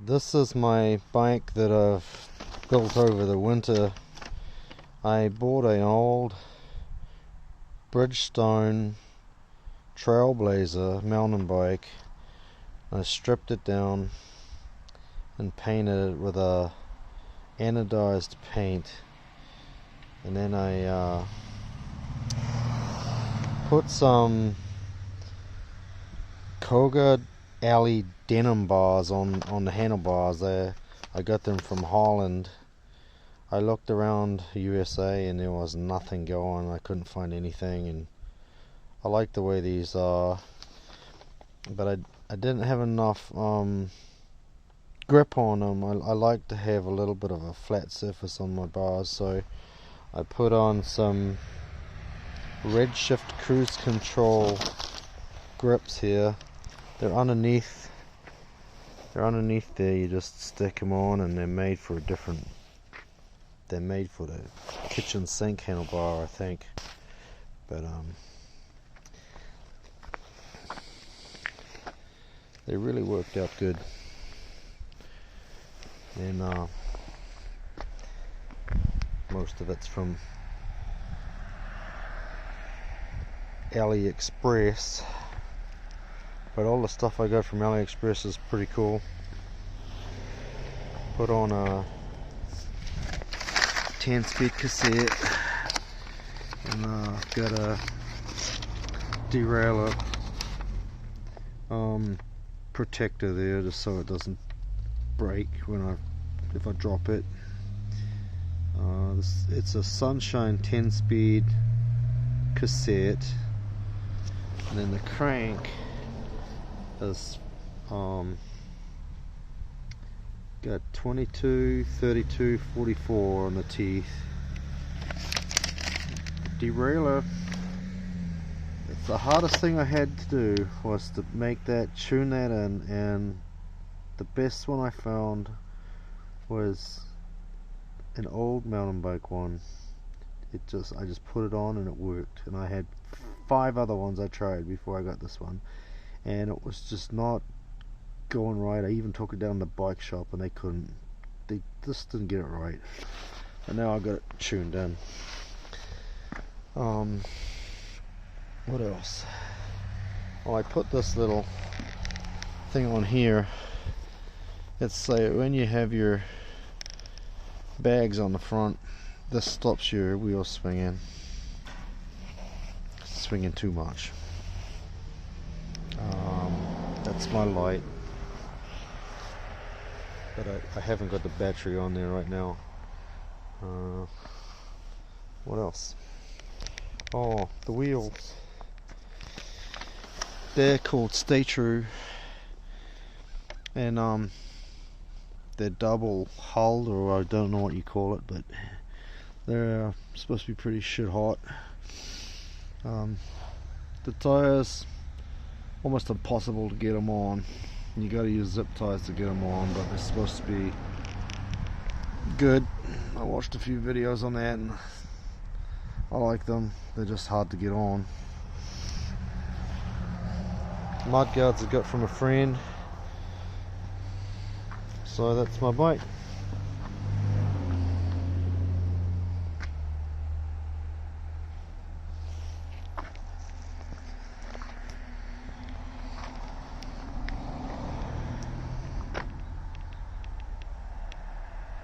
This is my bike that I've built over the winter. I bought an old Bridgestone Trailblazer mountain bike. I stripped it down and painted it with a anodized paint, and then I put some koga-denham-bars on the handlebars there. I got them from Holland. I looked around USA and there was nothing going. I couldn't find anything, and I like the way these are, but I didn't have enough grip on them. I like to have a little bit of a flat surface on my bars, so I put on some Redshift cruise control grips here. They're underneath there. You just stick them on, and they're made for the kitchen sink handlebar, I think. But they really worked out good. And most of it's from AliExpress, but all the stuff I got from AliExpress is pretty cool. Put on a 10-speed cassette, and got a derailleur protector there, just so it doesn't break if I drop it. It's a Sunshine 10-speed cassette, and then the crank is got 22, 32, 44 on the teeth. Derailleur, it's the hardest thing I had to do was to tune that in, and the best one I found was an old mountain bike one. I just put it on and it worked, and I had 5 other ones I tried before I got this one, and it was just not going right. I even took it down to the bike shop and they just didn't get it right, and now I got it tuned in. What else? Oh, I put this little thing on here. It's like when you have your bags on the front, this stops your wheel swinging too much. That's my light, but I haven't got the battery on there right now. What else? Oh, the wheels. They're called Stay True, and they're double hulled, or I don't know what you call it, but they're supposed to be pretty shit hot. The tires, almost impossible to get them on. You got to use zip ties to get them on, but they're supposed to be good. I watched a few videos on that and I like them. They're just hard to get on. Mud guards I got from a friend. So that's my bike.